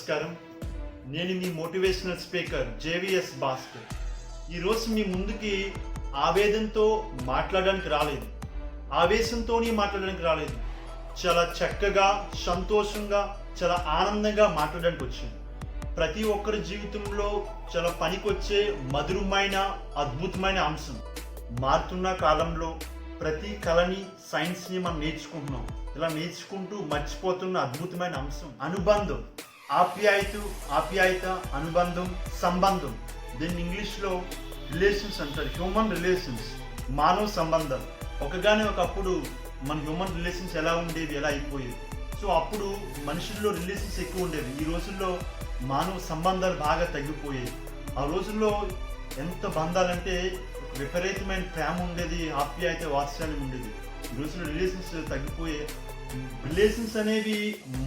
నమస్కారం. నేను మీ motivational speaker JVS Bhaskar. ఈరోజు మీ ముందుకి ఆవేదనతో మాట్లాడడానికి రాలేదు, ఆవేశంతో మాట్లాడడానికి రాలేదు. చాలా చక్కగా, సంతోషంగా, చాలా ఆనందంగా మాట్లాడడానికి వచ్చాను. ప్రతి ఒక్కరి జీవితంలో చాలా పనికొచ్చే మధురమైన, అద్భుతమైన అంశం. మారుతున్న కాలంలో ప్రతి కళని, సైన్స్ని మనం నేర్చుకుంటున్నాం. ఇలా నేర్చుకుంటూ మర్చిపోతున్న అద్భుతమైన అంశం అనుబంధం. ఆప్యాయత, అనుబంధం, సంబంధం. దీన్ని ఇంగ్లీష్లో రిలేషన్స్ అంటారు. హ్యూమన్ రిలేషన్స్, మానవ సంబంధం. ఒకప్పుడు మన హ్యూమన్ రిలేషన్స్ ఎలా ఉండేవి, ఎలా అయిపోయేవి. సో అప్పుడు మనుషుల్లో రిలేషన్స్ ఎక్కువ ఉండేవి. ఈ రోజుల్లో మానవ సంబంధాలు బాగా తగ్గిపోయాయి. ఆ రోజుల్లో ఎంత బంధాలంటే విపరీతమైన ప్రేమ ఉండేది, ఆప్యాయత, వాత్సల్యం ఉండేది. ఈ రోజుల్లో రిలేషన్స్ తగ్గిపోయే. రిలేషన్స్ అనేవి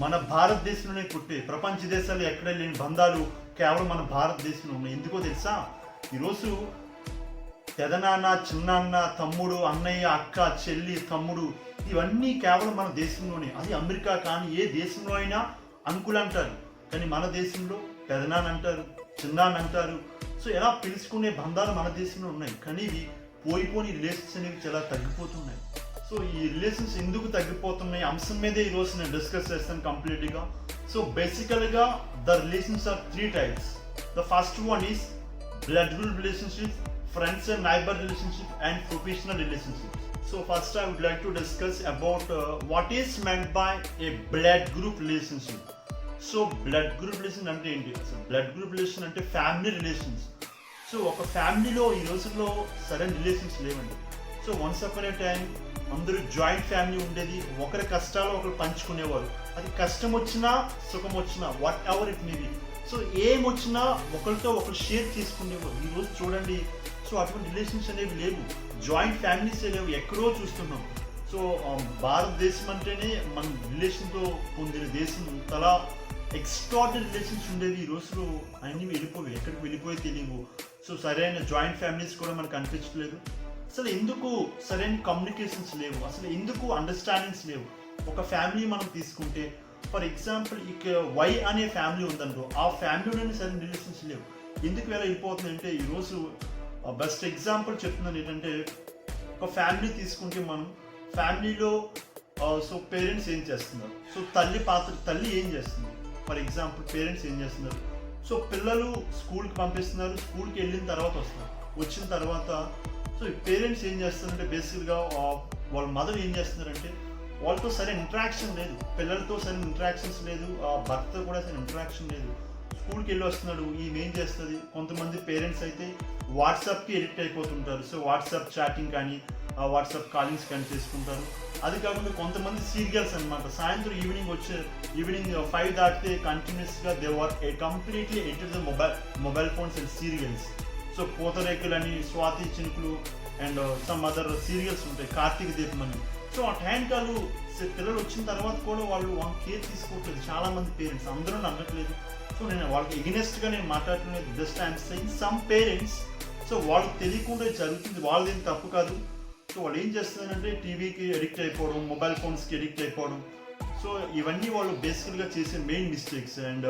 మన భారతదేశంలోనే పుట్టే. ప్రపంచ దేశాలు ఎక్కడ లేని బంధాలు కేవలం మన భారతదేశంలో ఉన్నాయి. ఎందుకో తెలుసా? ఈరోజు పెదనాన్న, చిన్నాన్న, తమ్ముడు, అన్నయ్య, అక్క, చెల్లి, తమ్ముడు, ఇవన్నీ కేవలం మన దేశంలోనే. అది అమెరికా కానీ ఏ దేశంలో అయినా అంకుల్ అంటారు, కానీ మన దేశంలో పెదనాన్న అంటారు, చిన్నాన్న అంటారు. సో ఎలా పిలుచుకునే బంధాలు మన దేశంలో ఉన్నాయి, కానీ ఇవి పోయిపోని రిలేషన్స్ అనేవి చాలా తగ్గిపోతున్నాయి. సో ఈ రిలేషన్స్ ఎందుకు తగ్గిపోతున్నాయి అంశం మీదే ఈరోజు నేను డిస్కస్ చేస్తాను కంప్లీట్గా. సో బేసికల్గా the relations are 3 types. The first one is blood relationship, friends and neighbour relationship and professional relationship. So first I would like to discuss about what is meant by a blood group relationship. So blood group relation అంటే ఏంటి? అసలు blood group relation అంటే family relations. So ఒక ఫ్యామిలీలో ఈ రోజుల్లో సరైన relations లేవండి. సో వన్స్ అపాన్ ఏ టైం అందరూ జాయింట్ ఫ్యామిలీ ఉండేది. ఒకరి కష్టాలు ఒకరు పంచుకునేవారు. అది కష్టం వచ్చినా, సుఖం వచ్చినా, what ever it may be. So ఏం వచ్చినా ఒకరితో ఒకరు షేర్ చేసుకునేవారు. ఈరోజు చూడండి, సో అటువంటి రిలేషన్స్ అనేవి లేవు. జాయింట్ ఫ్యామిలీస్ లేవు, ఎక్కడో చూస్తున్నాం. సో భారతదేశం అంటేనే మన రిలేషన్తో పొందిన దేశం. చాలా ఎక్స్ట్రాడినరీ రిలేషన్స్ ఉండేవి. ఈ రోజులో అన్నీ వెళ్ళిపోయి, ఎక్కడికి వెళ్ళిపోయి తెలియవు. సో సరైన జాయింట్ ఫ్యామిలీస్ కూడా మనకు అనిపించట్లేదు. అసలు ఎందుకు సరైన కమ్యూనికేషన్స్ లేవు, అసలు ఎందుకు అండర్స్టాండింగ్స్ లేవు. ఒక ఫ్యామిలీ మనం తీసుకుంటే, ఫర్ ఎగ్జాంపుల్ ఇక వై అనే ఫ్యామిలీ ఉందనుకో, ఆ ఫ్యామిలీలోనే సరైన రిలేషన్స్ లేవు. ఎందుకు ఎలా వెళ్ళిపోతుంది అంటే, ఈరోజు బెస్ట్ ఎగ్జాంపుల్ చెప్తున్నాను ఏంటంటే, ఒక ఫ్యామిలీ తీసుకుంటే మనం ఫ్యామిలీలో సో పేరెంట్స్ ఏం చేస్తున్నారు, సో తల్లి ఏం చేస్తుంది. ఫర్ ఎగ్జాంపుల్ పేరెంట్స్ ఏం చేస్తున్నారు, సో పిల్లలు స్కూల్కి పంపిస్తున్నారు, స్కూల్కి వెళ్ళిన తర్వాత వస్తారు. వచ్చిన తర్వాత సో పేరెంట్స్ ఏం చేస్తారంటే, బేసిక్గా వాళ్ళ మదర్ ఏం చేస్తున్నారంటే, వాళ్ళతో సరైన ఇంటరాక్షన్ లేదు, పిల్లలతో సరైన ఇంటరాక్షన్స్ లేదు, భర్త కూడా సరైన ఇంటరాక్షన్ లేదు. స్కూల్కి వెళ్ళి వస్తున్నాడు, ఈమె ఏం చేస్తుంది. కొంతమంది పేరెంట్స్ అయితే వాట్సాప్కి ఎడిక్ట్ అయిపోతుంటారు. సో వాట్సాప్ చాటింగ్ కానీ, వాట్సాప్ కాలింగ్స్ కానీ చేసుకుంటారు. అది కాకుండా కొంతమంది సీరియల్స్ అనమాట. సాయంత్రం ఈవినింగ్ 5 దాటితే కంటిన్యూస్గా they are completely enter the mobile phones and serials. So పూతరేకులని, Swathi Chinukulu and some other serials ఉంటాయి, కార్తీక దీపం అని. సో ఆ టైంకాలు పిల్లలు వచ్చిన తర్వాత కూడా వాళ్ళు కేర్ తీసుకోవట్లేదు. చాలా మంది పేరెంట్స్, అందరూ అనట్లేదు. సో నేను వాళ్ళకి ఎగెనెస్ట్గా నేను మాట్లాడుతున్నది. Just I'm saying some parents. So వాళ్ళకి తెలియకుండా జరుగుతుంది, వాళ్ళదేం తప్పు కాదు. సో వాళ్ళు ఏం చేస్తున్నారంటే, టీవీకి అడిక్ట్ అయిపోవడం, మొబైల్ ఫోన్స్కి అడిక్ట్ అయిపోవడం. సో ఇవన్నీ వాళ్ళు బేసికల్గా చేసే మెయిన్ మిస్టేక్స్. అండ్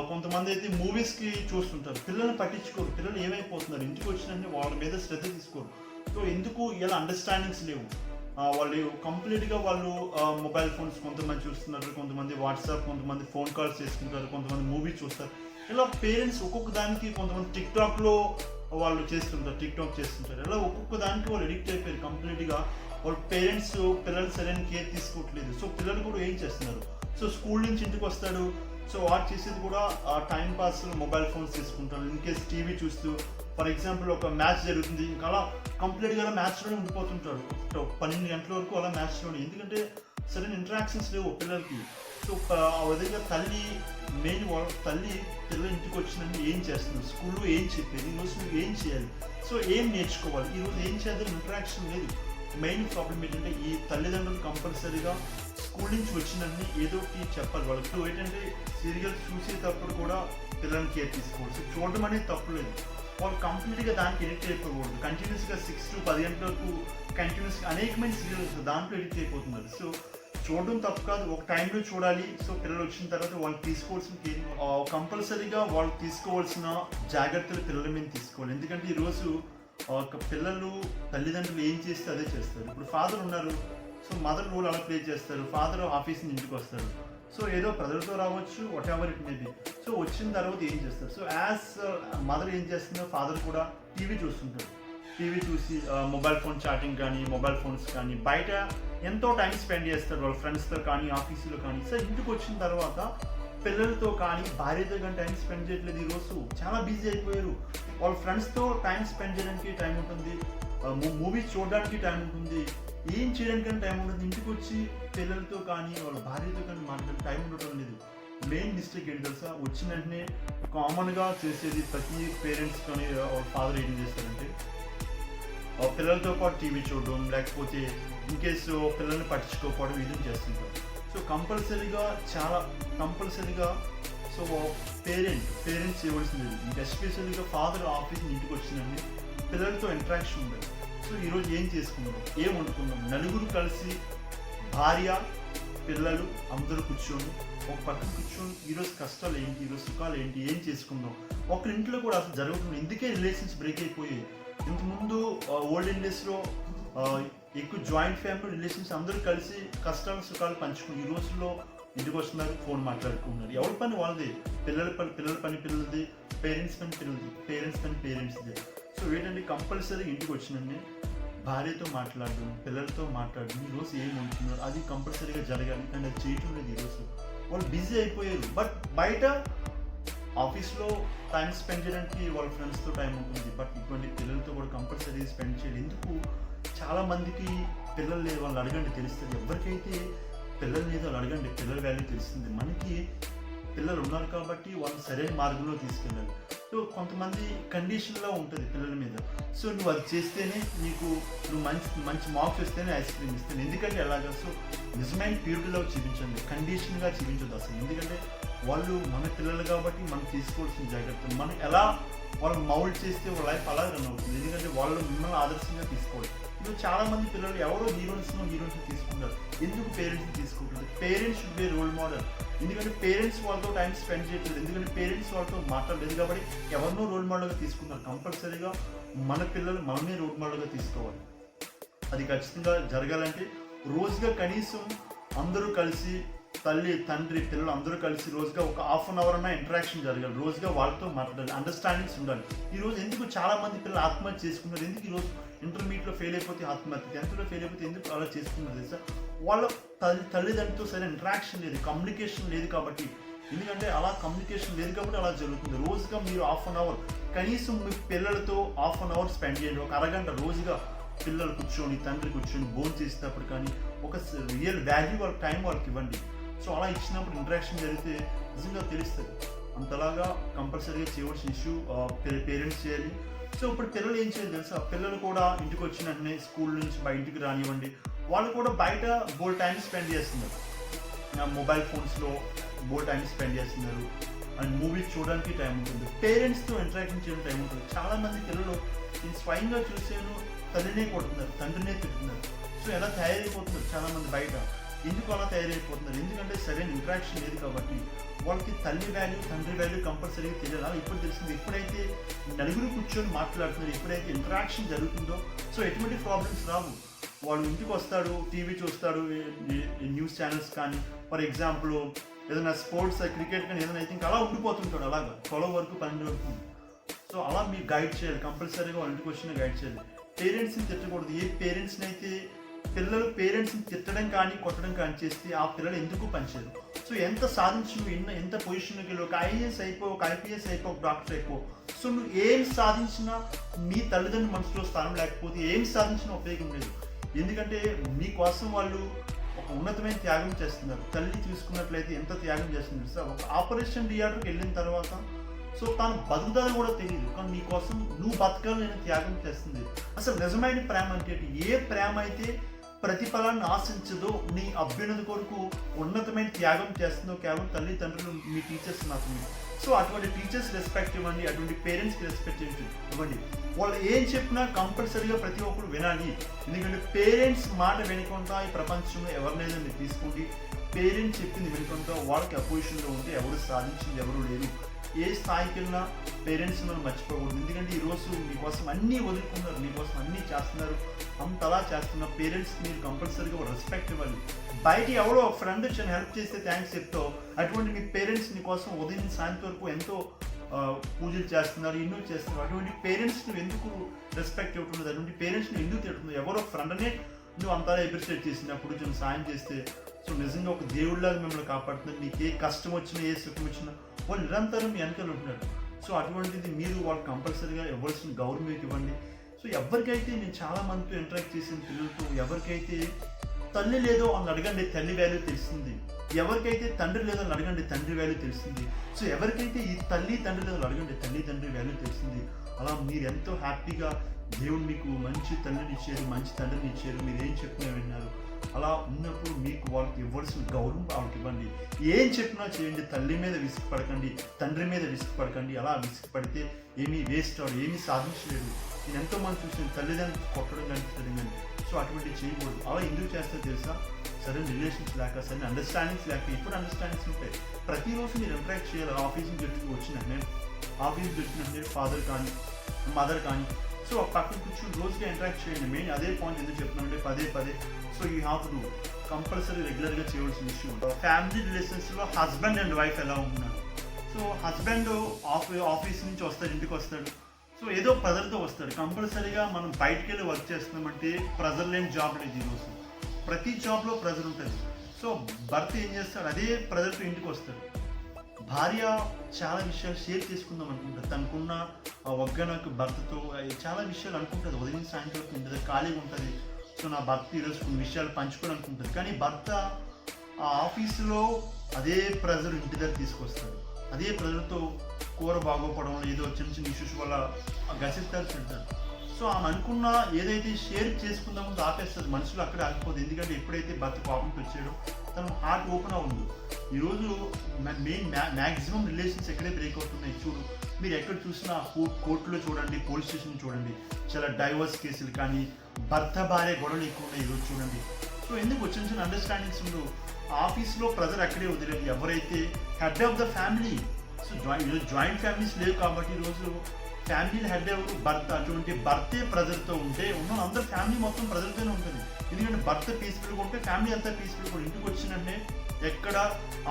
కొంతమంది అయితే మూవీస్కి చూస్తుంటారు, పిల్లల్ని పట్టించుకోరు. పిల్లలు ఏమైపోతున్నారు, ఇంటికి వచ్చినంటే వాళ్ళ మీద శ్రద్ధ తీసుకోరు. సో ఎందుకు ఇలా అండర్స్టాండింగ్స్ లేవు. వాళ్ళు కంప్లీట్గా వాళ్ళు మొబైల్ ఫోన్స్ కొంతమంది చూస్తున్నారు, కొంతమంది వాట్సాప్, కొంతమంది ఫోన్ కాల్స్ చేసుకుంటారు, కొంతమంది మూవీ చూస్తారు. ఇలా పేరెంట్స్ ఒక్కొక్క దానికి, కొంతమంది టిక్టాక్లో వాళ్ళు టిక్టాక్ చేస్తుంటారు. ఇలా ఒక్కొక్క దానికి వాళ్ళు ఎడిక్ట్ అయిపోయారు కంప్లీట్గా. వాళ్ళ పేరెంట్స్ పిల్లలు సరైన కేర్ తీసుకోవట్లేదు. సో పిల్లలు కూడా ఏం చేస్తున్నారు, సో స్కూల్ నుంచి ఇంటికి వస్తాడు, సో వాడు చేసేది కూడా టైం పాస్ మొబైల్ ఫోన్స్ తీసుకుంటారు. ఇన్ కేస్ టీవీ చూస్తూ, ఫర్ ఎగ్జాంపుల్ ఒక మ్యాచ్ జరుగుతుంది, ఇంకా అలా కంప్లీట్గా అలా మ్యాచ్లోనే ఉండిపోతుంటాడు. 12 గంటల వరకు అలా మ్యాచ్లోనే. ఎందుకంటే సరైన ఇంటరాక్షన్స్ లేవు పిల్లలకి. సో ఆ విధంగా తల్లి పిల్లల ఇంటికి వచ్చినందుకు ఏం చేస్తుంది, స్కూల్లో ఏం చెప్పేది, ఈరోజు నువ్వు ఏం చేయాలి, సో ఏం నేర్చుకోవాలి, ఈరోజు ఏం చేయాలి, ఇంటరాక్షన్ లేదు. మెయిన్ ప్రాబ్లం ఏంటంటే, ఈ తల్లిదండ్రులు కంపల్సరీగా స్కూల్ నుంచి వచ్చినన్ని ఏదో ఒకటి చెప్పాలి వాళ్ళకి. ఏంటంటే సీరియల్స్ చూసేటప్పుడు కూడా పిల్లల్ని కేర్ తీసుకోవాలి. సో చూడడం అనేది తప్పులేదు, వాళ్ళు కంప్లీట్గా దానికి ఎడిక్ట్ అయిపోకూడదు. కంటిన్యూస్గా 6 to 10 గంటల వరకు కంటిన్యూస్గా అనేకమైన సీరియల్స్ దాంట్లో ఎడిక్ట్ అయిపోతున్నారు. సో చూడడం తప్పు కాదు, ఒక టైంలో చూడాలి. సో పిల్లలు వచ్చిన తర్వాత వాళ్ళు తీసుకోవాల్సిన కేర్ కంపల్సరీగా వాళ్ళు తీసుకోవాల్సిన జాగ్రత్తలు పిల్లల మీద తీసుకోవాలి. ఎందుకంటే ఈరోజు పిల్లలు తల్లిదండ్రులు ఏం చేస్తే అదే చేస్తారు. ఇప్పుడు ఫాదర్ ఉన్నారు, సో మదర్ రోల్ అలా ప్లే చేస్తారు. ఫాదర్ ఆఫీస్ నుంచి ఇంటికి వస్తారు, సో ఏదో ప్రజలతో రావచ్చు, what ever it may be. So వచ్చిన తర్వాత ఏం చేస్తారు? సో యాజ్ మదర్ ఏం చేస్తుందో ఫాదర్ కూడా టీవీ చూస్తుంటారు. టీవీ చూసి మొబైల్ ఫోన్ చాటింగ్ కానీ, మొబైల్ ఫోన్స్ కానీ, బయట ఎంతో టైం స్పెండ్ చేస్తారు వాళ్ళ ఫ్రెండ్స్తో కానీ, ఆఫీసులో కానీ. సో ఇంటికి వచ్చిన తర్వాత పిల్లలతో కానీ, భార్యతో కానీ టైం స్పెండ్ చేయట్లేదు. ఈరోజు చాలా బిజీ అయిపోయారు. వాళ్ళ ఫ్రెండ్స్తో టైం స్పెండ్ చేయడానికి టైం ఉంటుంది, మూవీస్ చూడడానికి టైం ఉంటుంది, ఏం చేయడానికైనా టైం ఉంటుంది. ఇంటికి వచ్చి పిల్లలతో కానీ వాళ్ళ భార్యతో కానీ మాట్లాడే టైం ఉండటం లేదు. మెయిన్ మిస్టేక్ ఏంటి తెలుసా? వచ్చిన వెంటనే కామన్గా చేసేది ప్రతి పేరెంట్స్ కానీ ఫాదర్ ఏం చేస్తారంటే పిల్లలతో పాటు టీవీ చూడడం, లేకపోతే ఇన్కేస్ పిల్లల్ని పట్టించుకోకపోవడం ఇది చేస్తుంటారు. సో కంపల్సరీగా సో పేరెంట్స్ చేయవలసింది, ఇంకా ఎస్పెషల్గా ఫాదర్ ఆఫీస్ ఇంటికి వచ్చిందండి పిల్లలతో ఇంటరాక్షన్ ఉండదు. సో ఈరోజు ఏం చేసుకుందాం, ఏం వండుకుందాం, నలుగురు కలిసి భార్య పిల్లలు అందరూ కూర్చొని ఒక పక్కన కూర్చొని ఈరోజు కష్టాలు ఏంటి, ఈరోజు సుఖాలు ఏంటి, ఏం చేసుకుందాం. ఒకరింట్లో కూడా అసలు జరుగుతుంది. ఇందుకే రిలేషన్స్ బ్రేక్ అయిపోయాయి. ఇంతకుముందు ఓల్డెన్ డేస్లో ఎక్కువ జాయింట్ ఫ్యామిలీ రిలేషన్స్ అందరూ కలిసి కష్టాలు సుఖాలు పంచుకుని, ఈ రోజుల్లో ఇంటికి వస్తున్నారు, ఫోన్ మాట్లాడుకుంటున్నారు. ఎవరి పని వాళ్ళది, పిల్లల పని పిల్లలది, పేరెంట్స్ పని పేరెంట్స్ది. సో ఏంటంటే కంపల్సరీ ఇంటికి వచ్చినండి భార్యతో మాట్లాడడం, పిల్లలతో మాట్లాడడం, ఈరోజు ఏం ఉంటున్నారు అది కంపల్సరీగా జరగాలి. అండ్ అది చేయటం లేదు. ఈరోజు వాళ్ళు బిజీ అయిపోయారు. బట్ బయట ఆఫీస్లో టైం స్పెండ్ చేయడానికి వాళ్ళ ఫ్రెండ్స్తో టైం ఉంటుంది, బట్ ఇటువంటి పిల్లలతో కూడా కంపల్సరీ స్పెండ్ చేయాలి. ఎందుకు చాలామందికి పిల్లలు లేదు, వాళ్ళు అడగండి తెలుస్తుంది. ఎవరికైతే పిల్లలు లేదో వాళ్ళు అడగండి, పిల్లల వాల్యూ తెలుస్తుంది. మనకి పిల్లలు ఉన్నారు కాబట్టి వాళ్ళు సరైన మార్గంలో తీసుకెళ్ళాలి. సో కొంతమంది కండిషన్లో ఉంటుంది పిల్లల మీద. సో నువ్వు అది చేస్తేనే నువ్వు మంచి మార్క్స్ వస్తేనే ఐస్ క్రీమ్ ఇస్తాను. ఎందుకంటే ఎలాగా? సో నిజమైన ప్యూరిటీలో చూపించండి, కండిషన్గా చూపించదు అసలు. ఎందుకంటే వాళ్ళు మన పిల్లలు కాబట్టి మనం తీసుకోవాల్సిన జాగ్రత్త, మనం ఎలా వాళ్ళు మౌల్డ్ చేస్తే వాళ్ళ లైఫ్ అలా రన్ అవుతుంది. ఎందుకంటే వాళ్ళు మిమ్మల్ని ఆదర్శంగా తీసుకోవాలి. ఇప్పుడు చాలామంది పిల్లలు ఎవరో హీరోయిన్స్ తీసుకుంటారు. ఎందుకు పేరెంట్స్ని తీసుకుంటారు? Parents should be role model. ఎందుకంటే పేరెంట్స్ వాళ్ళతో టైం స్పెండ్ చేయట్లేదు, ఎందుకంటే పేరెంట్స్ వాళ్ళతో మాట్లాడలేదు కాబట్టి ఎవరినో రోల్ మోడల్గా తీసుకున్నారు. కంపల్సరీగా మన పిల్లలు మనమే రోల్ మోడల్గా తీసుకోవాలి. అది ఖచ్చితంగా జరగాలంటే రోజుగా కనీసం అందరూ కలిసి తల్లి తండ్రి పిల్లలు అందరూ కలిసి రోజుగా ఒక హాఫ్ అన్ అవర్ అన్న ఇంటరాక్షన్ జరగాలి. రోజుగా వాళ్ళతో మాట్లాడాలి, అండర్స్టాండింగ్స్ ఉండాలి. ఈరోజు ఎందుకు చాలామంది పిల్లలు ఆత్మహత్య చేసుకున్నారు? ఎందుకు ఈరోజు ఇంటర్మీడియట్లో ఫెయిల్ అయిపోతే ఆత్మహత్య, 10th ఫెయిల్ అయిపోతే ఎందుకు అలా చేసుకున్నారు తెలుసా? వాళ్ళ తల్లిదండ్రులతో సరైన ఇంటరాక్షన్ లేదు, కమ్యూనికేషన్ లేదు కాబట్టి. ఎందుకంటే అలా కమ్యూనికేషన్ లేదు కాబట్టి అలా జరుగుతుంది. రోజుగా మీరు హాఫ్ అన్ అవర్ కనీసం మీ పిల్లలతో హాఫ్ అన్ అవర్ స్పెండ్ చేయండి. ఒక అరగంట రోజుగా పిల్లలు కూర్చొని తండ్రి కూర్చొని భోజనం చేసేటప్పుడు కానీ ఒక రియల్ వాల్యూ వాళ్ళ టైం వాళ్ళకి ఇవ్వండి. సో అలా ఇచ్చినప్పుడు ఇంటరాక్షన్ జరిగితే నిజంగా తెలుస్తుంది. అంతలాగా కంపల్సరీగా చేయవలసిన ఇష్యూ పేరెంట్స్ చేయాలి. సో ఇప్పుడు పిల్లలు ఏం చేయాలి తెలుసా? పిల్లలు కూడా ఇంటికి వచ్చిన వెంటనే స్కూల్ నుంచి బయటికి రానివ్వండి. వాళ్ళు కూడా బయట బోల్ టైం స్పెండ్ చేస్తున్నారు, మొబైల్ ఫోన్స్లో బోల్ టైం స్పెండ్ చేస్తున్నారు. అండ్ మూవీస్ చూడడానికి టైం ఉంటుంది, పేరెంట్స్తో ఇంటరాక్షన్ చేయడానికి టైం ఉంటుంది. చాలామంది పిల్లలు నేను స్వయంగా చూసాను, తల్లినే కొడుతున్నారు, తండ్రినే తిడుతున్నారు. సో ఎలా తయారైపోతున్నారు చాలామంది బయట. ఎందుకు అలా తయారైపోతున్నారు? ఎందుకంటే సరైన ఇంటరాక్షన్ లేదు కాబట్టి. వాళ్ళకి తల్లి వాల్యూ తండ్రి వాల్యూ కంపల్సరీగా తెలియాలి. అలా ఇప్పుడు తెలిసింది. ఎప్పుడైతే నలుగురు కూర్చొని మాట్లాడుతున్నారు, ఎప్పుడైతే ఇంటరాక్షన్ జరుగుతుందో సో ఎటువంటి ప్రాబ్లమ్స్ రావు. వాళ్ళు ఇంటికి వస్తాడు, టీవీ చూస్తాడు, న్యూస్ ఛానల్స్ కానీ, ఫర్ ఎగ్జాంపుల్ ఏదైనా స్పోర్ట్స్ క్రికెట్ కానీ ఏదైనా అయితే ఇంకా అలా ఉండిపోతుంటాడు, అలాగా 12 వరకు 12 వరకు. సో అలా మీరు గైడ్ చేయాలి, కంపల్సరీగా వాళ్ళ ఇంటికి వచ్చిన గైడ్ చేయాలి. పేరెంట్స్ని తిట్టకూడదు. ఏ పేరెంట్స్ని అయితే పిల్లలు పేరెంట్స్ని తిట్టడం కానీ కొట్టడం కానీ చేస్తే ఆ పిల్లలు ఎందుకు పనిచేయరు. సో ఎంత సాధించు, ఎంత పొజిషన్కి వెళ్ళి ఒక ఐఏఎస్ అయిపో, ఒక ఐపీఎస్ అయిపో, ఒక డాక్టర్ అయిపో. సో నువ్వు ఏం సాధించినా మీ తల్లిదండ్రుల మనసులో స్థానం లేకపోతే ఏం సాధించినా ఉపయోగం లేదు. ఎందుకంటే మీకోసం వాళ్ళు ఒక ఉన్నతమైన త్యాగం చేస్తున్నారు. తల్లి చూసుకున్నట్లయితే ఎంత త్యాగం చేస్తుంది సార్. ఒక ఆపరేషన్ థియేటర్కి వెళ్ళిన తర్వాత సో తాను బతుకుతాదని కూడా తెలియదు, కానీ నీకోసం నువ్వు బతకాలని త్యాగం చేస్తుంది. అసలు నిజమైన ప్రేమ అంటే ఏ ప్రేమ అయితే ప్రతిఫలాన్ని ఆశించదో, నీ అభ్యున్నతి కొరకు ఉన్నతమైన త్యాగం చేస్తుందో కేవలం తల్లిదండ్రులు, మీ టీచర్స్ మాత్రమే. సో అటువంటి టీచర్స్ రెస్పెక్ట్ ఇవ్వండి, అటువంటి పేరెంట్స్కి రెస్పెక్ట్ ఇవ్వండి. వాళ్ళు ఏం చెప్పినా కంపల్సరీగా ప్రతి ఒక్కరు వినాలి. ఎందుకంటే పేరెంట్స్ మాట వినకుండా ఈ ప్రపంచంలో ఎవరినైనా మీరు తీసుకోండి, పేరెంట్స్ చెప్పింది వినకుండా వాళ్ళకి అపోజిషన్లో ఉంటే ఎవరు సాధించింది ఎవరు లేరు. ఏ స్థాయికి వెళ్ళినా పేరెంట్స్ మనం మర్చిపోకూడదు. ఎందుకంటే ఈరోజు మీకోసం అన్నీ వదులుకున్నారు, మీకోసం అన్నీ చేస్తున్నారు, అంతలా చేస్తున్న పేరెంట్స్ మీరు కంపల్సరీగా రెస్పెక్ట్ ఇవ్వాలి. బయట ఎవరో ఒక ఫ్రెండ్ వచ్చి హెల్ప్ చేస్తే థ్యాంక్స్ చెప్తావు, అటువంటి మీ పేరెంట్స్ నీ కోసం ఉదయం సాయంత్రం వరకు ఎంతో పూజలు చేస్తున్నారు, ఎన్నో చేస్తున్నారు. అటువంటి పేరెంట్స్ నువ్వు ఎందుకు రెస్పెక్ట్ ఇవ్వట్లేదు, అటువంటి పేరెంట్స్ నువ్వు ఎందుకు తిట్టున్నావు? ఎవరో ఫ్రెండ్నే నువ్వు అంతా అప్రిషియేట్ చేసినప్పుడు కొంచెం సాయం చేస్తే సో నిజంగా ఒక దేవుళ్ళగా మిమ్మల్ని కాపాడుతున్నారు. నీకు ఏ కష్టం వచ్చినా ఏ సుఖం వచ్చినా వాళ్ళు నిరంతరం మీ వెనకాల ఉంటున్నారు. సో అటువంటిది మీరు వాళ్ళు కంపల్సరీగా ఇవ్వాల్సిన గౌరవం ఇవ్వండి. సో ఎవరికైతే నేను చాలా మందితో ఇంటరాక్ట్ చేసిన పిల్లలతో ఎవరికైతే తల్లి లేదో అని అడగండి, తల్లి వాల్యూ తెలిసింది. ఎవరికైతే తండ్రి లేదో అని అడగండి, తండ్రి వాల్యూ తెలిసింది. సో ఎవరికైతే ఈ తల్లి తండ్రి లేదో అడగండి, తల్లి తండ్రి వాల్యూ తెలిసింది. అలా మీరు ఎంతో హ్యాపీగా దేవుడు మీకు మంచి తల్లిని ఇచ్చారు, మంచి తండ్రిని ఇచ్చారు, మీరు ఏం చెప్పినా విన్నారు. అలా ఉన్నప్పుడు మీకు వాళ్ళకి ఇవ్వాల్సిన గౌరవం వాళ్ళకి ఇవ్వండి. ఏం చెప్పినా చేయండి, తల్లి మీద విసుగుపడకండి, తండ్రి మీద విసుగుపడకండి. అలా విసుగుపడితే ఏమీ వేస్ట్ అవ్వదు, ఏమీ సాధించలేదు. నేను ఎంతో మంది చూసాను తల్లిదండ్రులు కొట్టడం కానీ తిట్టడం కానీ. సో అటువంటివి చేయకూడదు. అలా ఎందుకు చేస్తారో తెలుసా? సరైన రిలేషన్స్ లేక, సరైన అండర్స్టాండింగ్స్ లేక. ఇప్పుడు అండర్స్టాండింగ్స్ ఉంటాయి, ప్రతిరోజు మీరు ఇంటరాక్ట్ చేయాలి. ఆఫీస్ నుంచి వచ్చినట్టు ఆఫీస్కి వచ్చినట్టు ఫాదర్ కానీ మదర్ కానీ సో పక్కన కూర్చొని రోజుగా ఇంటరాక్ట్ చేయండి. మెయిన్ అదే పాయింట్ ఎందుకు చెప్తున్నానంటే పదే so you have to compulsory రెగ్యులర్గా చేయవలసిన విషయం. ఫ్యామిలీ రిలేషన్స్లో హస్బెండ్ అండ్ వైఫ్ ఎలా ఉన్నారు? సో హస్బెండ్ ఆఫీస్ నుంచి వస్తాడు, ఇంటికి వస్తాడు, సో ఏదో ప్రెజర్తో వస్తాడు. కంపల్సరీగా మనం బయటికి వెళ్ళి వర్క్ చేస్తున్నామంటే ప్రెజర్ లేని జాబ్ లేదు ఈరోజు. ప్రతి జాబ్లో ప్రెజర్ ఉంటుంది. సో భర్త ఏం చేస్తాడు, అదే ప్రెజర్తో ఇంటికి వస్తాడు. భార్య చాలా విషయాలు షేర్ చేసుకుందాం అనుకుంటుంది, తనకున్న ఒగ్గనకు భర్తతో చాలా విషయాలు అనుకుంటుంది. ఉదయం సాయంత్రం ఇంటి దగ్గర ఖాళీగా ఉంటుంది. సో నా భర్త ఈరోజు కొన్ని విషయాలు పంచుకోవాలనుకుంటుంది. కానీ భర్త ఆ ఆఫీసులో అదే ప్రెజర్ ఇంటి దగ్గర తీసుకొస్తాడు. అదే ప్రెజర్తో కూర బాగోపడం, ఏదో చిన్న చిన్న ఇష్యూస్ వల్ల గసిస్తారు, తిడతారు. సో ఆమె అనుకున్న ఏదైతే షేర్ చేసుకుందామో ఆపేస్తుంది, మనుషులు అక్కడే ఆగిపోదు. ఎందుకంటే ఎప్పుడైతే భర్త కోపంకి వచ్చాడో తన హార్ట్ ఓపెన్ అవ్వదు. ఈరోజు మెయిన్ మ్యాక్సిమం రిలేషన్స్ ఎక్కడే బ్రేక్ అవుతున్నాయి చూడు. మీరు ఎక్కడ చూసినా కోర్టులో చూడండి, పోలీస్ స్టేషన్ చూడండి, చాలా డైవర్స్ కేసులు కానీ భర్త భార్య గొడవలు ఎక్కువ ఉన్నాయి ఈరోజు చూడండి. సో ఎందుకు చిన్న చిన్న అండర్స్టాండింగ్స్ ఉండవు. ఆఫీస్లో ప్రెజర్ అక్కడే వదిలేదు. ఎవరైతే head of the family, so joint families లేవు కాబట్టి ఈరోజు ఫ్యామిలీ హెడ్ ఎవరు? భర్త. అటువంటి భర్తే ప్రెజర్తో ఉంటే ఉన్న అందరు ఫ్యామిలీ మొత్తం ప్రెజర్తోనే ఉంటుంది. ఎందుకంటే భర్త పీస్ఫుల్గా ఉంటే ఫ్యామిలీ అంతా పీస్ఫుల్గా ఉంటుంది. ఇంటికి వచ్చినట్టే ఎక్కడ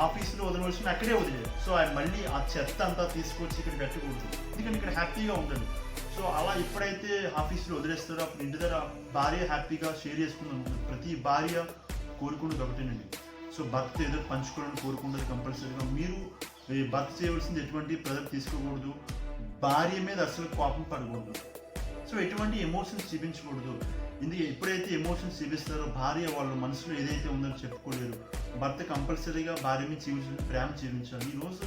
ఆఫీస్లో వదలవలసిన అక్కడే వదిలేదు. సో ఆయన మళ్ళీ ఆ చెత్త అంతా తీసుకొచ్చి ఇక్కడ పెట్టకూడదు, ఎందుకంటే ఇక్కడ హ్యాపీగా ఉండాలి. సో అలా ఎప్పుడైతే ఆఫీస్లో వదిలేస్తారో అప్పుడు ఇంటి దగ్గర భార్య హ్యాపీగా షేర్ చేసుకుందాం. ప్రతి భార్య కోరుకున్నది ఒకటేనండి. సో భర్త ఏదో పంచుకోవాలని కోరుకుంటుంది కంపల్సరీగా. మీరు భర్త చేయవలసింది ఎటువంటి ప్రెజర్ తీసుకోకూడదు, భార్య మీద అసలు కోపం పడకూడదు. సో ఎటువంటి ఎమోషన్స్ చూపించకూడదు. ఎందుకు ఎప్పుడైతే ఎమోషన్స్ చూపిస్తారో భార్య వాళ్ళ మనసులో ఏదైతే ఉందో చెప్పుకోలేరు. భర్త కంపల్సరీగా భార్య మీద చూపించాలి, ప్రేమ చూపించాలి. ఈరోజు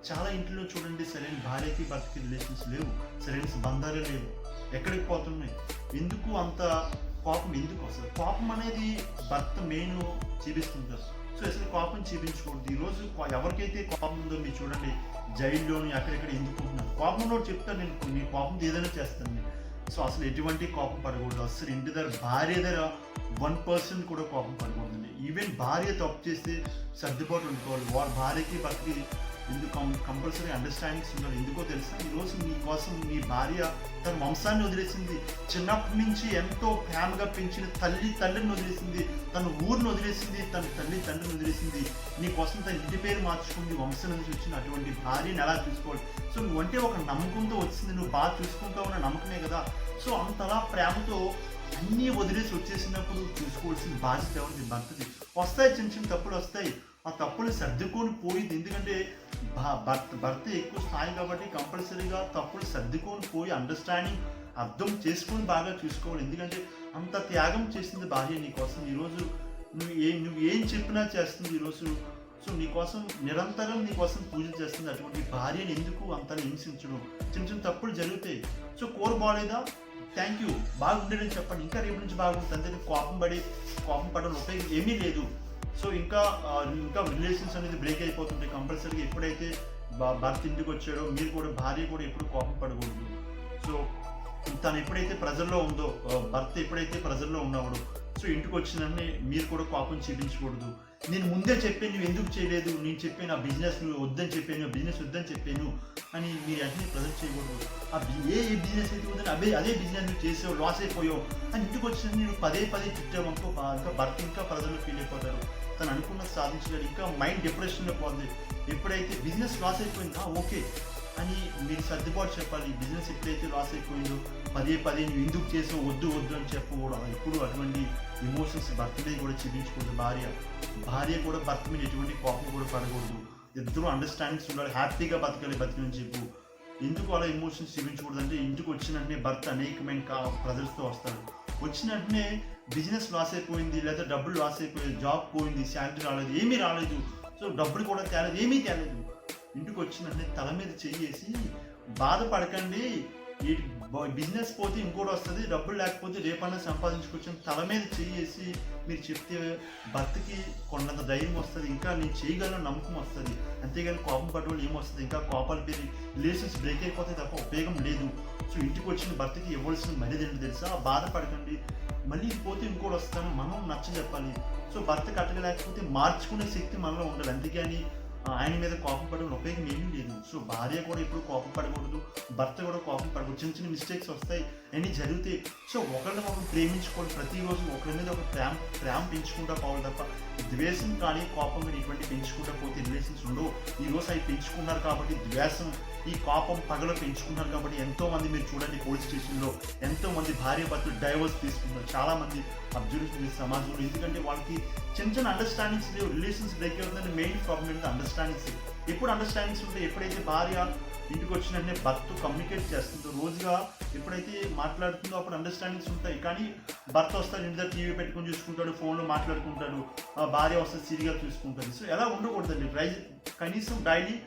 చాలా ఇంట్లో చూడండి, సరైన భార్యకి భర్తకి రిలేషన్స్ లేవు, సరైన బంధాలే లేవు, ఎక్కడికి పోతున్నాయి. ఎందుకు అంత కోపం? ఎందుకు అసలు కోపం అనేది భర్త మెయిన్ చూపిస్తుంటారు. సో అసలు కోపం చూపించకూడదు. ఈరోజు ఎవరికైతే కోపం ఉందో మీరు చూడండి, జైల్లోని అక్కడెక్కడ ఎందుకు ఉంటున్నారు. కోపం ఉన్నోడు చెప్తాను, నేను నీ కోపం ఏదైనా చేస్తాను నేను. సో అసలు ఎటువంటి కోపం పడకూడదు. అసలు ఇంటి దగ్గర భార్య దగ్గర 1% కూడా కోపం పడకూడదండి. ఈవెన్ భార్య తప్పు చేస్తే సర్దుబాటు ఉండుకోవాలి. వాళ్ళ భార్యకి భర్తకి ఎందుకు కంపల్సరీ అండర్స్టాండింగ్స్ ఉండాలి. ఎందుకో తెలుసా, ఈరోజు నీ కోసం నీ భార్య తన వంశాన్ని వదిలేసింది, చిన్నప్పటి నుంచి ఎంతో ప్రేమగా పెంచిన తండ్రిని వదిలేసింది, తన ఊరిని వదిలేసింది, తన తండ్రిని వదిలేసింది. నీ కోసం తన ఇంటి పేరు మార్చుకుంది, వంశం నుంచి వచ్చిన అటువంటి భార్యని ఎలా చూసుకోవాలి. సో నువ్వంటే ఒక నమ్మకంతో వచ్చింది, నువ్వు బాగా చూసుకుంటావు అన్న నమ్మకమే కదా. సో అంతలా ప్రేమతో అన్నీ వదిలేసి వచ్చేసినప్పుడు చూసుకోవాల్సిన బాధ్యత ఎవరిది? భర్తది. వస్తాయి, చిన్న చిన్న తప్పులు వస్తాయి, ఆ తప్పులు సర్దుకొని పోయింది. ఎందుకంటే భర్త ఎక్కువ స్థాయి కాబట్టి కంపల్సరీగా తప్పులు సర్దుకొని పోయి అండర్స్టాండింగ్ అర్థం చేసుకొని బాగా చూసుకోవాలి. ఎందుకంటే అంత త్యాగం చేసింది భార్య నీకోసం. ఈరోజు నువ్వు ఏం చెప్పినా చేస్తుంది ఈరోజు. సో నీకోసం నిరంతరం నీకోసం పూజలు చేస్తుంది. అటువంటి భార్యని ఎందుకు అంతలా హింసించడం? చిన్న చిన్న తప్పులు జరుగుతాయి. సో కూర బాగాలేదా, థ్యాంక్ యూ, బాగుండేదని చెప్పండి, ఇంకా రేపు నుంచి బాగుంటుంది. అంతే కోపం పడడం ఉపయోగం ఏమీ లేదు. సో ఇంకా రిలేషన్స్ అనేది బ్రేక్ అయిపోతుంటాయి. కంపల్సరీగా ఎప్పుడైతే భర్త ఇంటికి వచ్చాడో మీరు కూడా భార్య కూడా ఎప్పుడు కోపం పడకూడదు. సో తను ఎప్పుడైతే ప్రెజర్లో ఉందో, భర్త ఎప్పుడైతే ప్రెజర్లో ఉన్నాడో, సో ఇంటికి వచ్చినన్ని మీరు కూడా కోపం చూపించకూడదు. నేను ముందే చెప్పాను నువ్వు ఎందుకు చేయలేదు, నేను చెప్పాను ఆ బిజినెస్ నువ్వు వద్దని చెప్పాను, ఆ బిజినెస్ వద్దని చెప్పాను అని మీరు వెంటనే ప్రజెంట్ చేయకూడదు. ఏ బిజినెస్ అయితే ఉందని అదే బిజినెస్ నువ్వు చేసావు, లాస్ అయిపోయావు అని ఇంటికి వచ్చిన నేను పదే తిట్టామనుకో, ఇంకా భర్త ఇంకా ప్రజల్లో ఫీల్ అయిపోతారు. తను అనుకున్నది సాధించలేదు, ఇంకా మైండ్ డిప్రెషన్లో పోతుంది. ఎప్పుడైతే బిజినెస్ లాస్ అయిపోయిందా ఓకే అని మీరు సర్దుబాటు చెప్పాలి. బిజినెస్ ఎప్పుడైతే లాస్ అయిపోయిందో పదే నువ్వు ఎందుకు చేసావు, వద్దు అని చెప్పకూడదు. ఇప్పుడు అటువంటి ఎమోషన్స్ భర్త మీద కూడా చూపించకూడదు. భార్య కూడా భర్త మీద ఎటువంటి కోపం కూడా పడకూడదు. ఇద్దరు అండర్స్టాండింగ్స్ ఉండాలి, హ్యాపీగా బతకని చెప్పు. ఎందుకు అలా ఎమోషన్స్ చూపించకూడదు అంటే ఇంటికి వచ్చిన వెంటనే భర్త అనేకమైన ప్రెజర్స్తో వస్తాడు. వచ్చిన వెంటనే బిజినెస్ లాస్ అయిపోయింది, లేదా డబ్బులు లాస్ అయిపోయింది, జాబ్ పోయింది, శాలరీ రాలేదు, ఏమీ రాలేదు, సో డబ్బులు కూడా తేలేదు, ఏమీ తేలేదు. ఇంటికి వచ్చినట్టే తల మీద చెయ్యేసి బాధపడకండి, ఈ బిజినెస్ పోతే ఇంకోటి వస్తుంది, డబ్బులు లేకపోతే రేపన్నా సంపాదించుకొచ్చాం, తల మీద చెయ్యేసి మీరు చెప్తే భర్తకి కొండంత ధైర్యం వస్తుంది, ఇంకా నేను చేయగలను నమ్మకం వస్తుంది. అంతేగాని కోపం పడ్డ ఏమొస్తుంది, ఇంకా కోపాలు పెరిగి రిలేషన్స్ బ్రేక్ అయిపోతే తప్ప ఉపయోగం లేదు. సో ఇంటికి వచ్చిన భర్తకి ఇవ్వాల్సిన మర్యాద ఏంటో తెలుసా, బాధపడకండి, మళ్ళీ పోతే ఇంకోటి వస్తాను మనం నచ్చ చెప్పాలి. సో భర్త కట్టలేకపోతే మార్చుకునే శక్తి మనలో ఉండాలి, అంతేగాని ఆయన మీద కోపం పడడం ఉపయోగం ఏమీ లేదు. సో భార్య కూడా ఎప్పుడు కోపం పడకూడదు, భర్త కూడా కోపం పడకూడదు. చిన్న మిస్టేక్స్ వస్తాయి, అన్నీ జరుగుతాయి. సో ఒకరిని ప్రేమించుకోవాలి, ప్రతిరోజు ఒకరి మీద ఒక ప్రేమ పెంచుకుంటా పోవాలి తప్ప ద్వేషం కానీ కోపం కానీ ఇటువంటి పెంచుకుంటా పోతే రిలేషన్స్ ఉండవు. ఈరోజు అవి పెంచుకున్నారు కాబట్టి ద్వేషం, ఈ కోపం పగలు పెంచుకున్నారు కాబట్టి ఎంతోమంది మీరు చూడండి పోలీస్ స్టేషన్లో ఎంతోమంది భార్య భర్తలు డైవర్స్ తీసుకున్నారు. చాలామంది అబ్జర్వ్ చేసే సమాజంలో, ఎందుకంటే వాళ్ళకి చిన్న అండర్స్టాండింగ్స్ లేవు. రిలేషన్స్ బ్రేక్ అవుతుందంటే మెయిన్ ప్రాబ్లం ఏంటంటే అండర్స్టాండింగ్స్. ఎప్పుడు అండర్స్టాండింగ్స్ ఉంటే, ఎప్పుడైతే భార్య ఇంటికి వచ్చినట్టే భర్త కమ్యూనికేట్ చేస్తుందో, రోజుగా ఎప్పుడైతే మాట్లాడుతుందో అప్పుడు అండర్స్టాండింగ్స్ ఉంటాయి. కానీ భర్త వస్తాడు, ఇంటి దగ్గర టీవీ పెట్టుకొని చూసుకుంటాడు, ఫోన్లో మాట్లాడుకుంటాడు, భార్య వస్తే సీరియల్ చూసుకుంటుంది. సో ఎలా ఉండకూడదండి. కనీసం డైలీ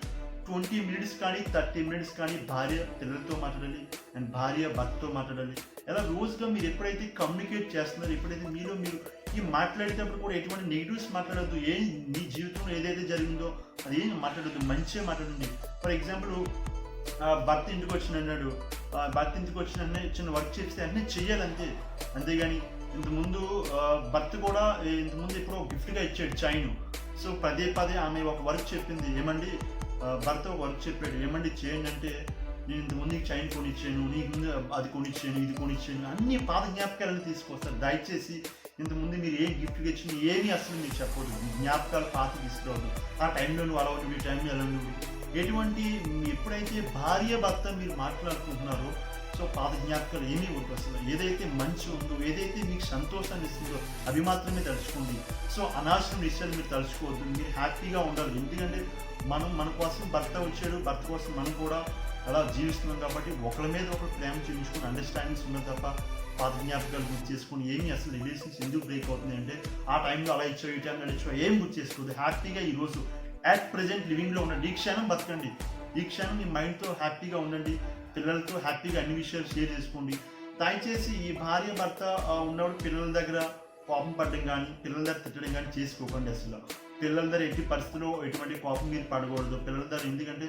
20 minutes కానీ 30 minutes కానీ భార్య పిల్లలతో మాట్లాడాలి అండ్ భార్య భర్తతో మాట్లాడాలి. ఎలా రోజుగా మీరు ఎప్పుడైతే కమ్యూనికేట్ చేస్తున్నారో, ఎప్పుడైతే మీరు ఈ మాట్లాడేటప్పుడు కూడా ఎటువంటి నెగిటివ్స్ మాట్లాడద్దు. మీ జీవితంలో ఏదైతే జరిగిందో అది ఏం మాట్లాడద్దు, మంచిగా మాట్లాడండి. ఫర్ ఎగ్జాంపుల్ భర్త ఇంటికి వచ్చినాడు, భర్త ఇంటికి వచ్చిన చిన్న వర్క్ చేస్తే అన్నీ చెయ్యాలి అంతేగాని ఇంతకుముందు భర్త కూడా ఇంతకుముందు ఎప్పుడో గిఫ్ట్గా ఇచ్చాడు చైన్. సో పదే ఆమె ఒక వర్క్ చెప్పింది, ఏమండి భర్త ఒక వర్క్ చెప్పాడు, ఏమండి చేయండి అంటే, నేను ఇంతకుముందు నీకు చైన్ కొనిచ్చాను, నీకు ముందు అది కొనిచ్చాను, ఇది కొనిచ్చాను, అన్ని పాత జ్ఞాపకాలను తీసుకొస్తారు. దయచేసి ఇంతకుముందు మీరు ఏ గిఫ్ట్గా ఇచ్చిన ఏమీ అసలు మీరు చెప్పదు, జ్ఞాపకాలు పాత తీసుకురావద్దు. ఆ టైంలో నువ్వు అలా ఉంటుంది, ఈ టైంలో ఎలా నువ్వు ఎటువంటి ఎప్పుడైతే భార్య భర్త మీరు మాట్లాడుకుంటున్నారో, సో పాత జ్ఞాపకాలు ఏమీ వద్దు. అసలు ఏదైతే మంచి ఉందో, ఏదైతే మీకు సంతోషాన్ని ఇస్తుందో అవి మాత్రమే తలుచుకోండి. సో అనవసరం విషయాలు మీరు తలుచుకోవద్దు, మీరు హ్యాపీగా ఉండాలి. ఎందుకంటే మన కోసం భర్త వచ్చాడు, భర్త కోసం మనం కూడా అలా జీవిస్తున్నాం కాబట్టి ఒకరి మీద ఒకరు ప్రేమ చూపించుకుని అండర్స్టాండింగ్స్ ఉన్నది తప్ప పాత జ్ఞాపకాలు గుర్తు చేసుకుని ఏమి అసలు రిలేషన్స్ ఎందుకు బ్రేక్ అవుతుంది అంటే, ఆ టైంలో అలా ఇచ్చావు, ఈ టైంలో ఇచ్చావు, ఏం గుర్తు చేసుకోవద్దు. హ్యాపీగా ఈరోజు యాట్ ప్రెజెంట్ లివింగ్లో ఉండండి, ఈ క్షణం బతకండి, ఈ క్షణం మీ మైండ్తో హ్యాపీగా ఉండండి, పిల్లలతో హ్యాపీగా అన్ని విషయాలు షేర్ చేసుకోండి. దయచేసి ఈ భార్య భర్త ఉన్నప్పుడు పిల్లల దగ్గర కోపం పడడం కానీ, పిల్లల దగ్గర తిట్టడం కానీ చేసుకోకండి. అసలు పిల్లల దగ్గర ఎట్టి పరిస్థితుల్లో ఎటువంటి కోపం మీరు పడకూడదు పిల్లల దగ్గర. ఎందుకంటే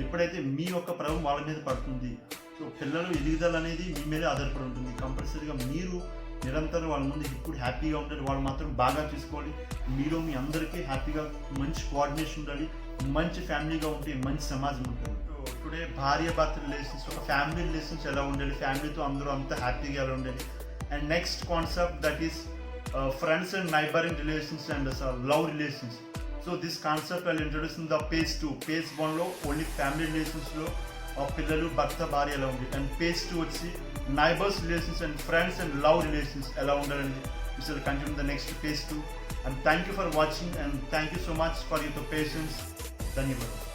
ఎప్పుడైతే మీ యొక్క ప్రభావం వాళ్ళ మీద పడుతుంది, సో పిల్లలు ఎదుగుదల అనేది మీ మీదే ఆధారపడి ఉంటుంది. కంపల్సరీగా మీరు నిరంతరం వాళ్ళ ముందు ఇప్పుడు హ్యాపీగా ఉండాలి, వాళ్ళు మాత్రం బాగా చూసుకోవాలి. మీరు మీ అందరికీ హ్యాపీగా మంచి కోఆర్డినేషన్ ఉండాలి, మంచి ఫ్యామిలీగా ఉంటే మంచి సమాజం ఉంటుంది. టుడే భార్య భర్త రిలేషన్స్, ఒక ఫ్యామిలీ రిలేషన్స్ ఎలా ఉండాలి, ఫ్యామిలీతో అందరూ అంతా హ్యాపీగా ఎలా ఉండాలి. And next concept that is friends and neighboring relations and love relations. So this concept I'll introduce in the page 2. Page 1 లో only family relations లో పిల్లలు భర్త భార్య ఎలా ఉంది, అండ్ పేజ్ 2 వచ్చి neighbours relations and friends and love relations ఎలా ఉండాలండి. We shall continue the next page 2 and thank you for watching and thank you so much for your patience. ధన్యవాదాలు.